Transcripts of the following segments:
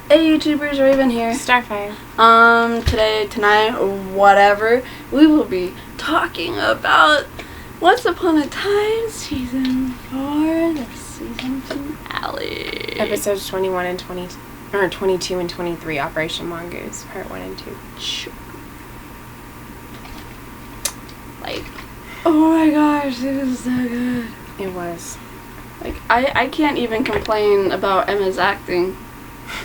Hey YouTubers, Raven here. Starfire. Tonight, whatever, we will be talking about Once Upon a Time Season 4, the season finale. Episodes 21 and 22 and 23, Operation Mongoose, part 1 and 2. Like, oh my gosh, it was so good. It was. Like, I can't even complain about Emma's acting.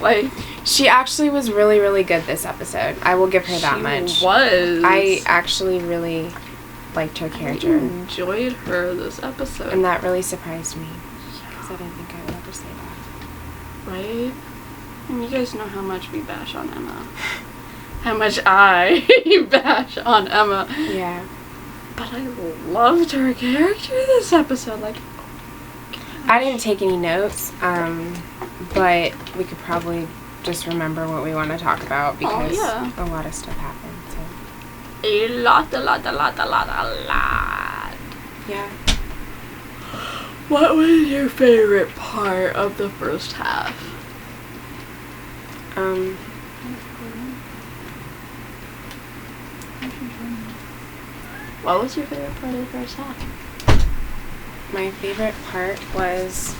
Like, she actually was really, really good this episode. I will give her that much. She was. I actually really liked her character. I enjoyed her this episode. And that really surprised me. Because I didn't think I would ever say that. Right? And you guys know how much we bash on Emma. How much I bash on Emma. Yeah. But I loved her character this episode. Like, I didn't take any notes, but we could probably just remember what we want to talk about because a lot of stuff happened. So. A lot. Yeah. What was your favorite part of the first half? What was your favorite part of the first half? My favorite part was,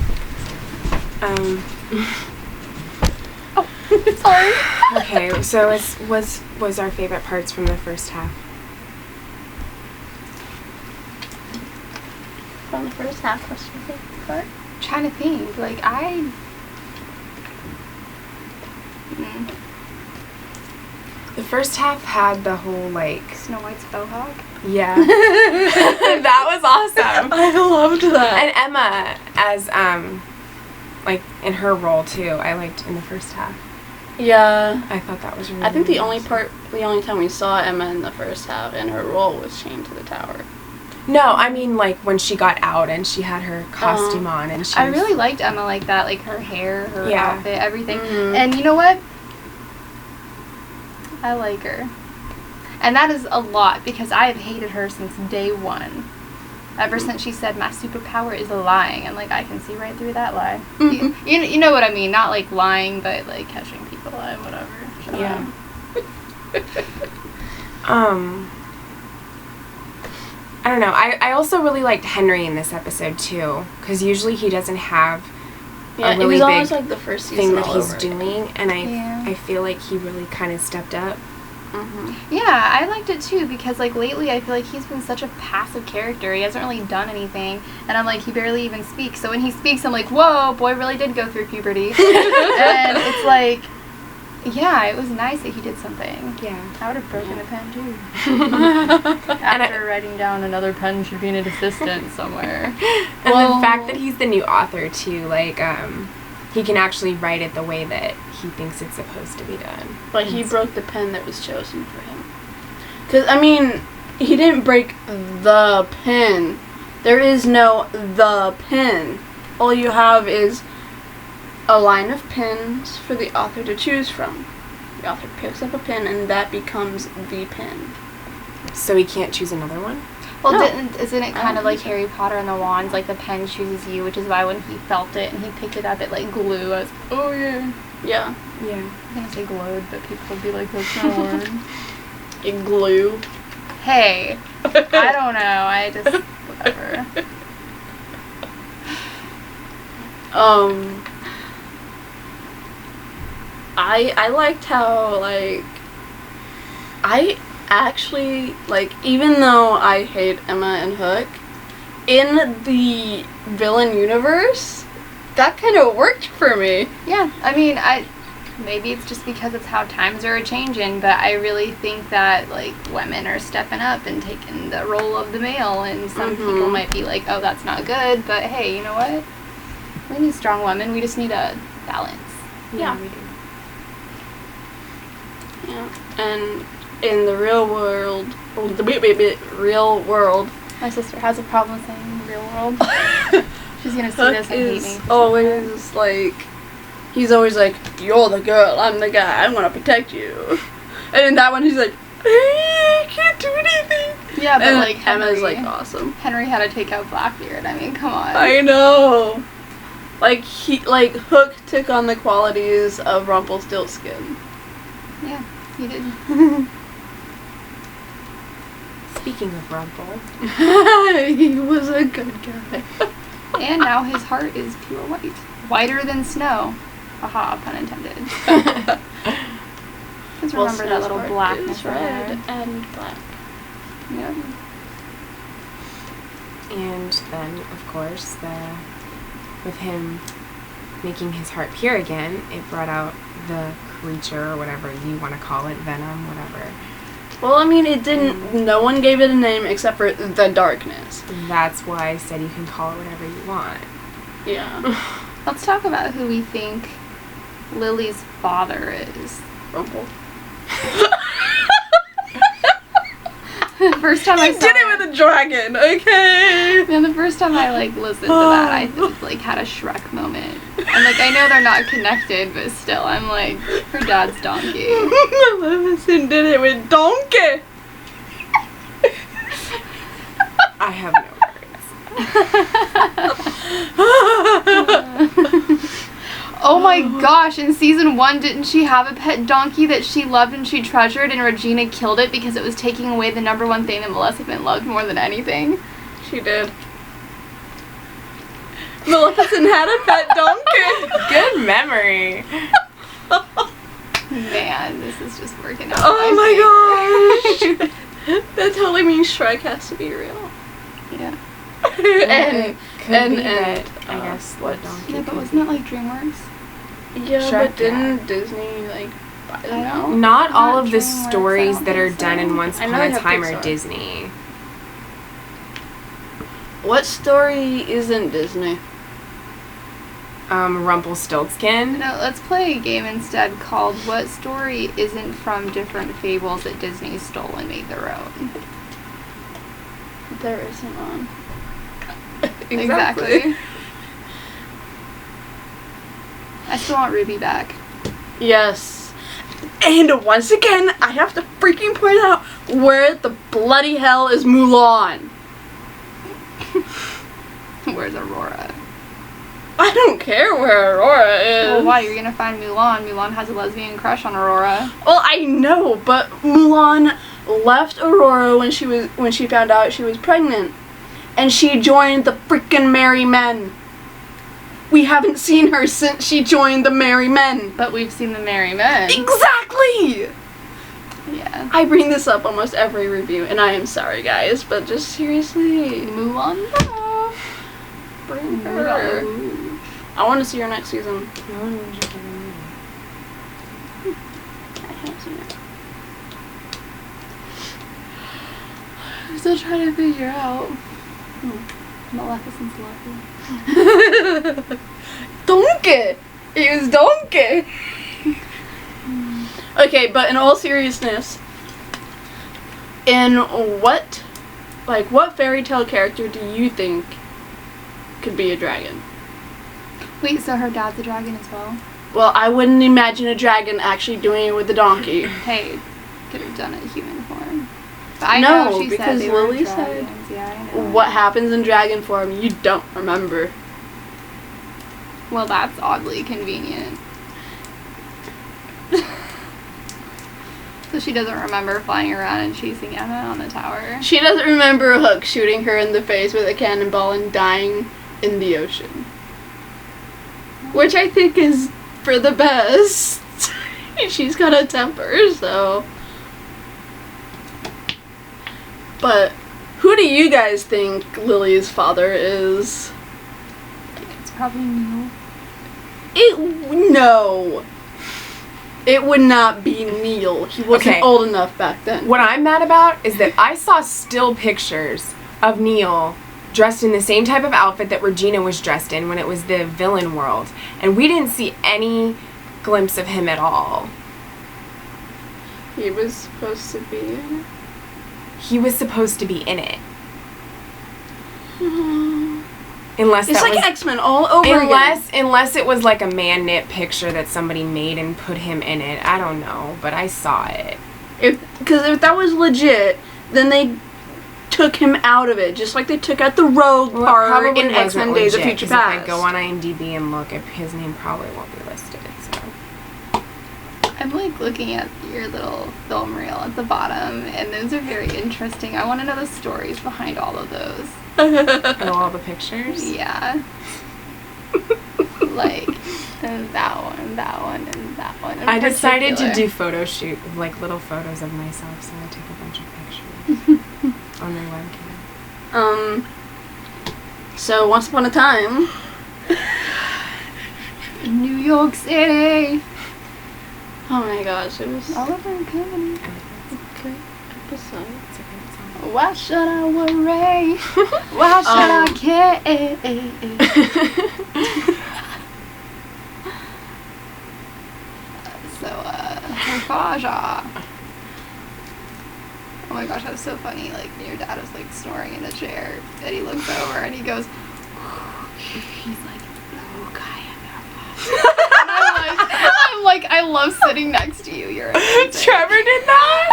Oh, sorry. Okay, so was our favorite parts from the first half. From the first half, what's your favorite part? I'm trying to think. Like, The first half had the whole, like... Snow White's Bohawk? Yeah. That was awesome. I loved that. And Emma, as, like, in her role, too, I liked in the first half. Yeah. I thought that was really I think the nice. only time we saw Emma in the first half and her role was chained to the tower. No, I mean, like, when she got out and she had her costume on and she I was- really liked Emma like that. Like, her hair, her Yeah. outfit, everything. Mhm. And you know what? I like her. And that is a lot because I have hated her since day one. Ever since she said my superpower is lying, and like I can see right through that lie. Mhm. You know what I mean? Not like lying, but like catching people and whatever. Shut Yeah. up. I don't know. I also really liked Henry in this episode too, because usually he doesn't have Yeah, a really it was big almost like the first season thing that all he's over doing, and Yeah. I feel like he really kind of stepped up. Mm-hmm. Yeah, I liked it too because like lately I feel like he's been such a passive character. He hasn't really done anything, and I'm like he barely even speaks. So when he speaks, I'm like, whoa, boy, really did go through puberty. And it's like, yeah, it was nice that he did something. Yeah. I would have broken a pen too. And After writing down another pen should be an assistant somewhere. And Well- the fact that he's the new author too, like he can actually write it the way that he thinks it's supposed to be done. But he broke the pen that was chosen for him. Because, I mean, he didn't break the pen. There is no the pen. All you have is a line of pens for the author to choose from. The author picks up a pen and that becomes the pen. So he can't choose another one? Well, No. isn't it I kind don't of like think so. Harry Potter and the wands? Like the pen chooses you, which is why when he felt it and he picked it up, it like glue. I was, oh yeah. Yeah. Yeah. I'm gonna say glowed, but people would be like, that's not a word. It glue. Hey, I don't know. I just whatever. I liked how, like, I actually, like, even though I hate Emma and Hook, in the villain universe, that kind of worked for me. Yeah, I mean, maybe it's just because it's how times are changing, but I really think that like women are stepping up and taking the role of the male, and some people might be like, oh, that's not good, but hey, you know what? We need strong women. We just need a balance. Yeah. we do. Yeah. And in the real world, My sister has a problem saying real world. She's gonna see Hook this and hate me. is for always like, he's always like, you're the girl, I'm the guy, I'm gonna protect you. And in that one, he's like, I can't do anything. Yeah, but And like Emma's Henry, like awesome. Henry had to take out Blackbeard. I mean, come on. I know. Like Hook took on the qualities of Rumpelstiltskin. Yeah, he did. Speaking of Rumple. He was a good guy. And now his heart is pure white. Whiter than snow. Aha, pun intended. Just remember that little blackness red there. and black. Yep. And then, of course, with him making his heart pure again, it brought out the creature, or whatever you want to call it, venom, whatever. Well, I mean, it didn't. No one gave it a name except for the darkness. That's why I said you can call it whatever you want. Yeah. Let's talk about who we think Lily's father is. Rumple. The first time I did it with a dragon, okay? Man, the first time I listened to that, I had a Shrek moment. And I know they're not connected, but still, I'm like, her dad's donkey. Maleficent did it with donkey. I have no words. Oh my gosh, in season 1, didn't she have a pet donkey that she loved and she treasured, and Regina killed it because it was taking away the number one thing that Maleficent loved more than anything? She did. Maleficent had a pet donkey. Good memory. Man, this is just working out. Oh my gosh. That totally means Shrek has to be real. Yeah. and I guess what? donkey. Yeah, but wasn't that DreamWorks? Yeah, Shrek, but didn't Disney buy them out? Not all of the DreamWorks, I stories don't that are think done so. in Once I Upon know they a have Time are Pixar. Disney. What story isn't Disney? Rumpelstiltskin. No, let's play a game instead called What Story Isn't from Different Fables that Disney stole and made their own? There isn't one. Exactly. I still want Ruby back. Yes. And once again, I have to freaking point out where the bloody hell is Mulan. Where's Aurora? I don't care where Aurora is. Well, why? You're gonna find Mulan. Mulan has a lesbian crush on Aurora. Well, I know, but Mulan left Aurora when she found out she was pregnant, and she joined the freaking Merry Men. We haven't seen her since she joined the Merry Men. But we've seen the Merry Men. Exactly. Yeah. I bring this up almost every review, and I am sorry, guys, but just seriously, Mulan. bring her. I want to see her next season. I haven't seen it. I'm still trying to figure out. Maleficent's lovely. Donkey! He was donkey! Okay, but in all seriousness, in what fairy tale character do you think could be a dragon? Wait, so her dad's a dragon as well? Well, I wouldn't imagine a dragon actually doing it with the donkey. Hey, could have done it human form. But I No, know she because said they were Lily said dragons. Yeah, I know. What happens in dragon form, you don't remember. Well, that's oddly convenient. So she doesn't remember flying around and chasing Emma on the tower. She doesn't remember Hook shooting her in the face with a cannonball and dying in the ocean. Which I think is for the best. She's got a temper, so. But who do you guys think Lily's father is? It's probably Neil. No. It would not be Neil. He wasn't Okay. old enough back then. What I'm mad about is that I saw still pictures of Neil dressed in the same type of outfit that Regina was dressed in when it was the villain world, and we didn't see any glimpse of him at all. He was supposed to be in He was supposed to be in it. it. Unless It's that like was X-Men all over again. unless it was like a man knit picture that somebody made and put him in it. I don't know, but I saw it. Because if that was legit, then took him out of it, just like they took out the rogue Well, it part probably in X-Men wasn't Days of legit, Future 'cause Past. If I go on IMDb and look, his name probably won't be listed. So. I'm like looking at your little film reel at the bottom, and those are very interesting. I want to know the stories behind all of those. Oh, all the pictures? Yeah. Like, and that one, and that one, and that one. I decided to do photo shoot of like little photos of myself, so I took a bunch of pictures on my webcam. So once upon a time, in New York City. oh my gosh, it was Oliver and Company. a great episode. It's a great song. Why should I worry? Why should I care? So, Raja. Oh my gosh, that was so funny. Like, your dad was like snoring in a chair, and he looks over and he goes, he's like, no guy and I'm like, I love sitting next to you. You're amazing. Trevor did that?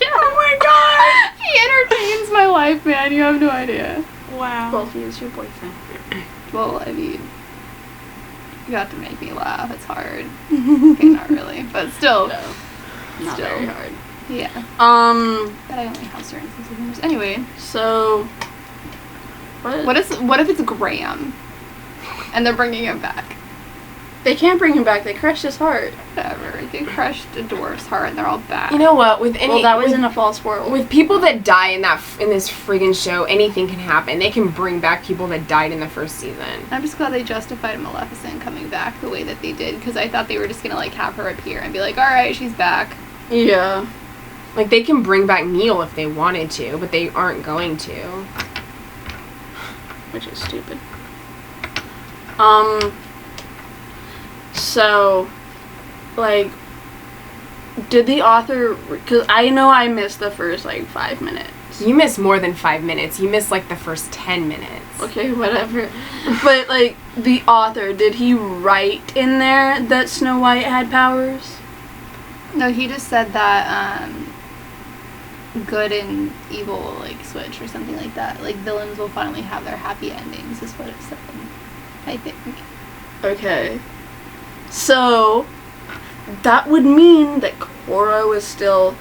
Yeah. Oh my god! He entertains my life, man. You have no idea. Wow. Well, he is your boyfriend. Well, I mean, you have to make me laugh. It's hard. Okay, not really, but still. No, not Still. very hard. Yeah. But I only have certain sense of humor. Anyway, So, what if it's Graham, and they're bringing him back? They can't bring him back. They crushed his heart. Whatever. They crushed a dwarf's heart, and they're all back. You know what? With any Well, that was with, in a false world. with people that die in this friggin' show, anything can happen. They can bring back people that died in the first season. I'm just glad they justified Maleficent coming back the way that they did, because I thought they were just gonna like have her appear and be like, all right, she's back. Yeah. Like they can bring back Neil if they wanted to, but they aren't going to. Which is stupid. So, like, did the author, because I know I missed the first, like, 5 minutes. You miss more than 5 minutes. You miss like the first 10 minutes. Okay, whatever. But, like, the author, did he write in there that Snow White had powers? No, he just said that good and evil will like switch or something like that. Like villains will finally have their happy endings is what it said. I think. Okay. So, that would mean that Cora was still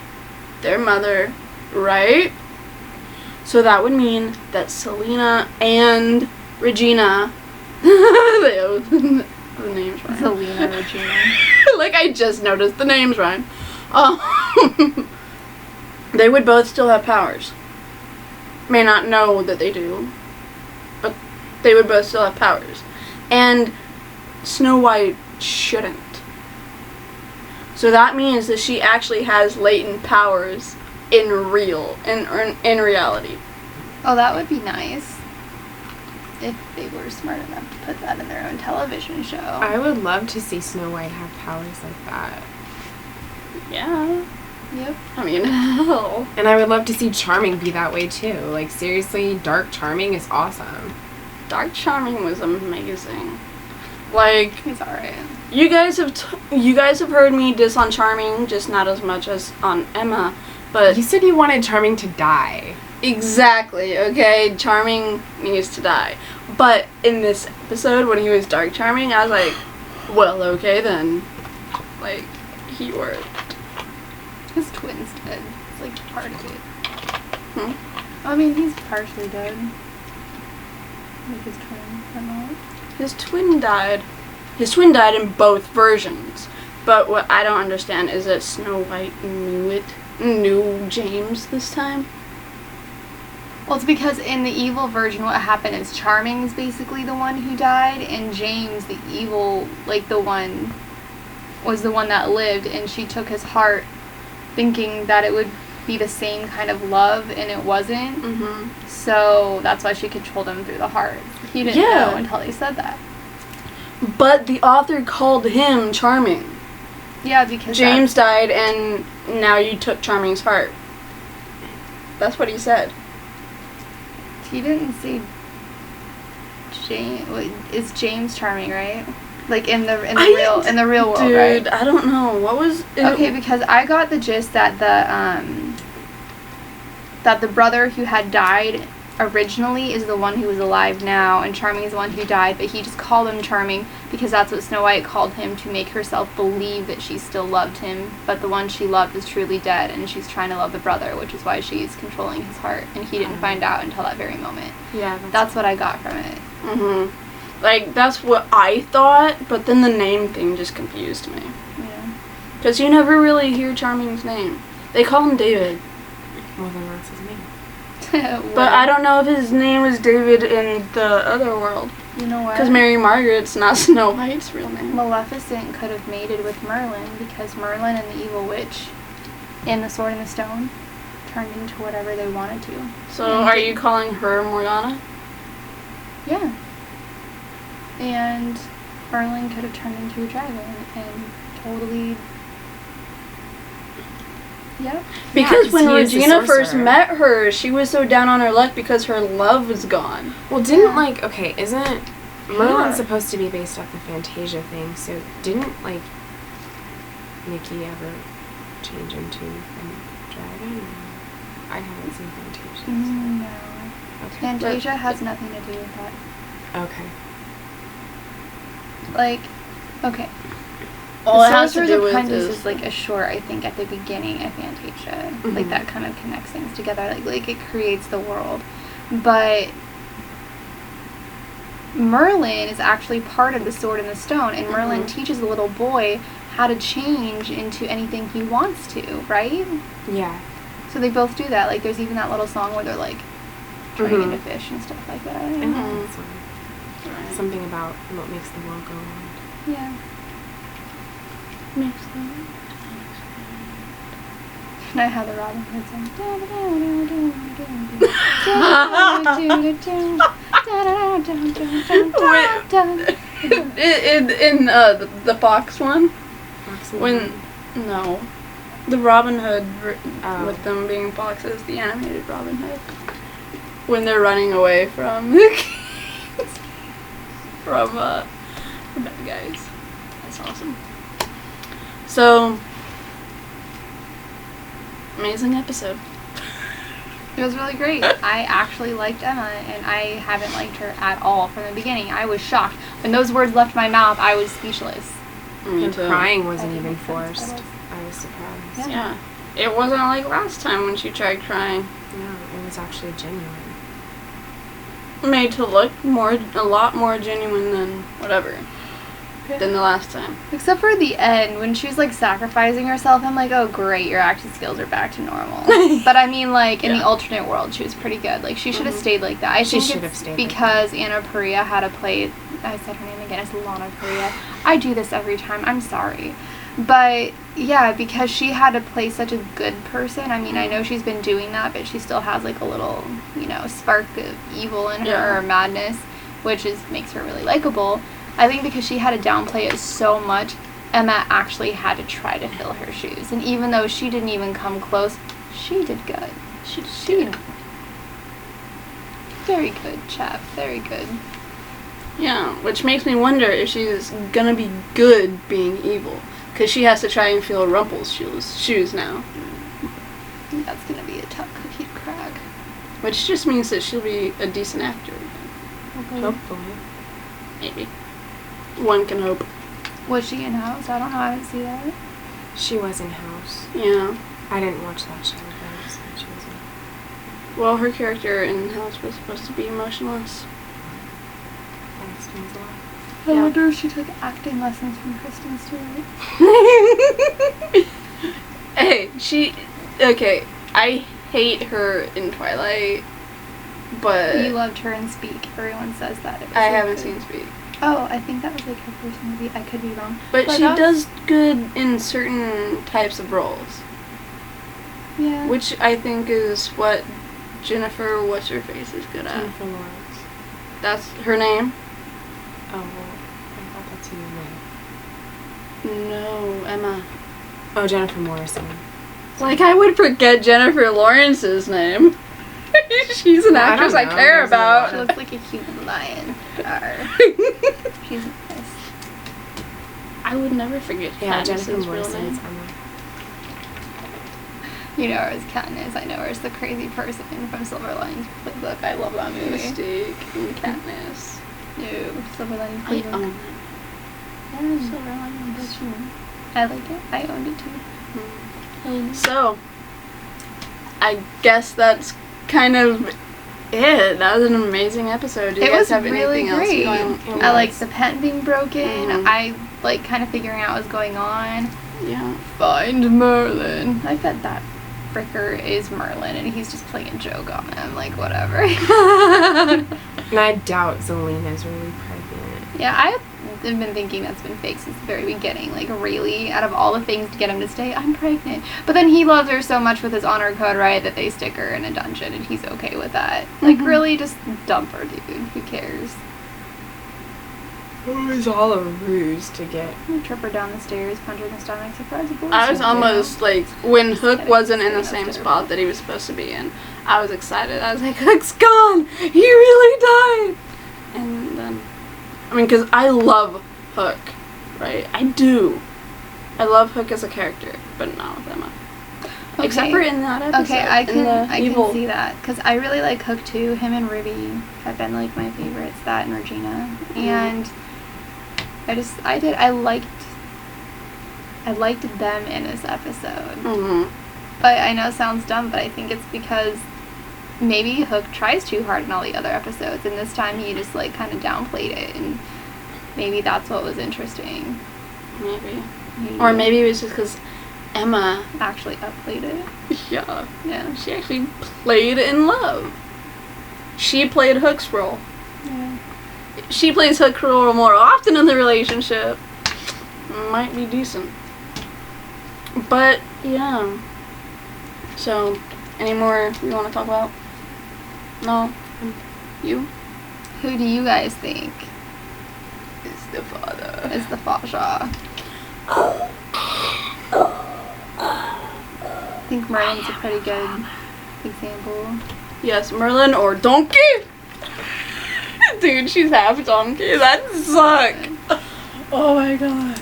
their mother, right? So that would mean that Selena and Regina, the names rhyme. Selena Regina. Like I just noticed the names rhyme. They would both still have powers. May not know that they do, but they would both still have powers. And Snow White shouldn't. So that means that she actually has latent powers in reality. Oh, that would be nice. If they were smart enough to put that in their own television show. I would love to see Snow White have powers like that. Yeah. Yep. I mean, hell. And I would love to see Charming be that way too. Like seriously, Dark Charming is awesome. Dark Charming was amazing. Like, He's alright. you guys have heard me diss on Charming, just not as much as on Emma, but You said you wanted Charming to die. exactly, okay, Charming needs to die. But in this episode, when he was Dark Charming, I was like, well, okay then. Like, he worked. His twin's dead. It's like part of it. Hmm? I mean, he's partially dead. Like his twin, or not. His twin died. His twin died in both versions. But what I don't understand is that Snow White knew James this time. Well, it's because in the evil version, what happened is Charming's basically the one who died, and James, the evil, like the one, was the one that lived, and she took his heart thinking that it would be the same kind of love, and it wasn't. Mm-hmm. So that's why she controlled him through the heart. He didn't Yeah. know until they said that. But the author called him Charming. Yeah, because James died, and now you took Charming's heart. That's what he said. he didn't say James. Is James Charming, right? Like in the real world, Dude, right? I don't know. What was it? Okay, because I got the gist that that the brother who had died originally is the one who is alive now, and Charming is the one who died, but he just called him Charming because that's what Snow White called him to make herself believe that she still loved him, but the one she loved is truly dead, and she's trying to love the brother, which is why she's controlling his heart, and he didn't find out until that very moment. Yeah, That's what I got from it. Mm-hmm. Like, that's what I thought, but then the name thing just confused me. Yeah. Because you never really hear Charming's name. They call him David. Well, then that's his name. But I don't know if his name is David in the other world. You know what? Because Mary Margaret's not Snow White's real name. Maleficent could have mated with Merlin because Merlin and the evil witch in The Sword and the Stone turned into whatever they wanted to. So are you calling her Morgana? Yeah. And Merlin could have turned into a dragon and totally... Yep. Because Yeah, when he is the Regina first sorcerer. met her, she was so down on her luck because her love was gone. Well, didn't, Yeah. okay, isn't Yeah. Merlin supposed to be based off the Fantasia thing, so didn't, Nikki ever change into a dragon? Or I haven't seen Fantasia. So. No. Okay. Fantasia has nothing to do with that. Okay. Okay. All it The has to Sorcerer's do with Apprentice is is like a short, I think, at the beginning of Fantasia. Like Mhm. that kind of connects things together. Like it creates the world. But Merlin is actually part of the Sword and the Stone, and Merlin teaches the little boy how to change into anything he wants to, right? Yeah. So they both do that. Like there's even that little song where they're like turning Mhm. into fish and stuff like that. I know Mhm. that song. Right. Something about what makes the world go round. Yeah. Makes them- And I have the Robin Hood song. in the Fox one, when no, the Robin Hood Oh. with them being foxes, the animated Robin Hood, when they're running away from the bad guys. That's awesome. So amazing episode. It was really great. I actually liked Emma, and I haven't liked her at all from the beginning. I was shocked. When those words left my mouth, I was speechless. Me And too. crying wasn't That even makes sense. forced. I was surprised. Yeah. Yeah. It wasn't like last time when she tried crying. No, it was actually genuine. Made to look a lot more genuine than whatever. Than the last time. Except for the end, when she was like sacrificing herself, I'm like, oh great, your acting skills are back to normal. But I mean, like in the Yeah. alternate world, she was pretty good. Like she should have stayed like that. I She think should have it's stayed like because Anna Paria had to play. I said her name again. It's Lana Paria. I do this every time. I'm sorry, but yeah, because she had to play such a good person. I mean, I know she's been doing that, but she still has like a little, spark of evil in her Yeah. or madness, which makes her really likable. I think because she had to downplay it so much, Emma actually had to try to fill her shoes. And even though she didn't even come close, she did good. She very good, chap. Very good. Yeah, which makes me wonder if she's gonna be good being evil. Because she has to try and feel Rumple's shoes now. I think that's gonna be a tough cookie to crack. Which just means that she'll be a decent actor. Hopefully. Maybe. One can hope. Was she in House? I don't know. I didn't see that. She was in House. Yeah. I didn't watch that show, but I just said she was in. Well, her character in House was supposed to be emotionless. That explains a lot. I Yeah. wonder if she took acting lessons from Kristen Stewart. Hey, okay, I hate her in Twilight, but You loved her in Speak. Everyone says that. It was I so haven't good. seen Speak. Oh, I think that was like her first movie. I could be wrong. But she that- does good in certain types of roles, Yeah. which I think is what Jennifer What's-Her-Face is good at. Jennifer Lawrence. That's her name? Oh, well, I thought that's who you meant. No, Emma. Oh, Jennifer Morrison. Like, I would forget Jennifer Lawrence's name. She's an Well, I actress don't I know. care There's a about. She looks like a human lion. Arr. She's nice. I would never forget Yeah, Katniss's Jennifer real Morrison name. is Emma. You know her as Katniss. I know her as the crazy person from Silver Linings Playbook. I love that movie. Mystique and Katniss. No, Silver Linings I Playbook. own it. Yeah, Silver Linings. I like it. I owned it too. So, I guess that's kind of it. That was an amazing episode. Do you It guys was have really anything great. else going on? I like the pen being broken. Mhm. I like kind of figuring out what's going on. Yeah. Find Merlin. I bet that fricker is Merlin and he's just playing a joke on him. Like, whatever. And I doubt Zelina's really pregnant. Yeah, I've been thinking that's been fake since the very beginning. Like, really, out of all the things to get him to stay, I'm pregnant. But then he loves her so much with his honor code, right, that they stick her in a dungeon and he's okay with that. Like, really, just dump her, dude. Who cares? It was all a ruse to get. Trip her down the stairs, punch her in the stomach, surprise abortion. I was almost like, when Hook kidding. wasn't in the Just kidding, same that was spot that he was supposed to be in, I was excited. I was like, Hook's gone! He really died! And then, I mean, because I love Hook, right? I do. I love Hook as a character, but not with Emma. Okay. Except for in that episode. Okay, I in can the evil. see that because I really like Hook too. Him and Ruby have been like my favorites. That and Regina, and I liked them in this episode. Mm-hmm. But I know it sounds dumb, but I think it's because maybe Hook tries too hard in all the other episodes, and this time he just like kind of downplayed it, and maybe that's what was interesting. Maybe. Or maybe it was just because Emma, actually upplayed it. yeah, Yeah. she actually played in love. She played Hook's role. Yeah. She plays Hook's role more often in the relationship. Might be decent. But, yeah. So, any more you want to talk about? No? You? Who do you guys think Is the father. is the Faja? I think Merlin's a pretty good example. Yes, Merlin or Donkey? Dude, she's half donkey. That suck. Oh my gosh.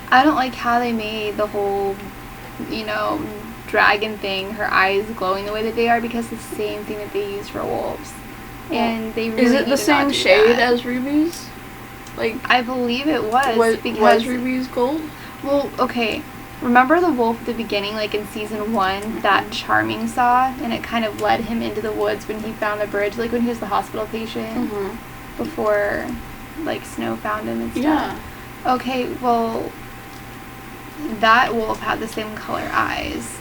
I don't like how they made the whole, dragon thing, her eyes glowing the way that they are, because it's the same thing that they use for wolves. And they really Is it need the to same not do shade that. as Ruby's? Like, I believe it was, because was Ruby's gold? well, okay. Remember the wolf at the beginning, like in season 1, that Charming saw, and it kind of led him into the woods when he found the bridge, like when he was the hospital patient, before, like, Snow found him and stuff. Yeah. Okay, well, that wolf had the same color eyes.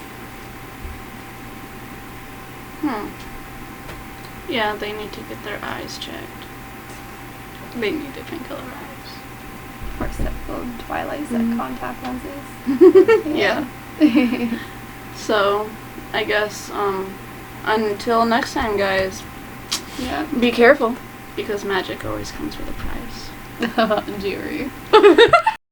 Yeah, they need to get their eyes checked. They need different color eyes. Of course, that little Twilight set contact lenses. Yeah. So, I guess, until next time, guys, Yeah. be careful, because magic always comes with a price. Jerry.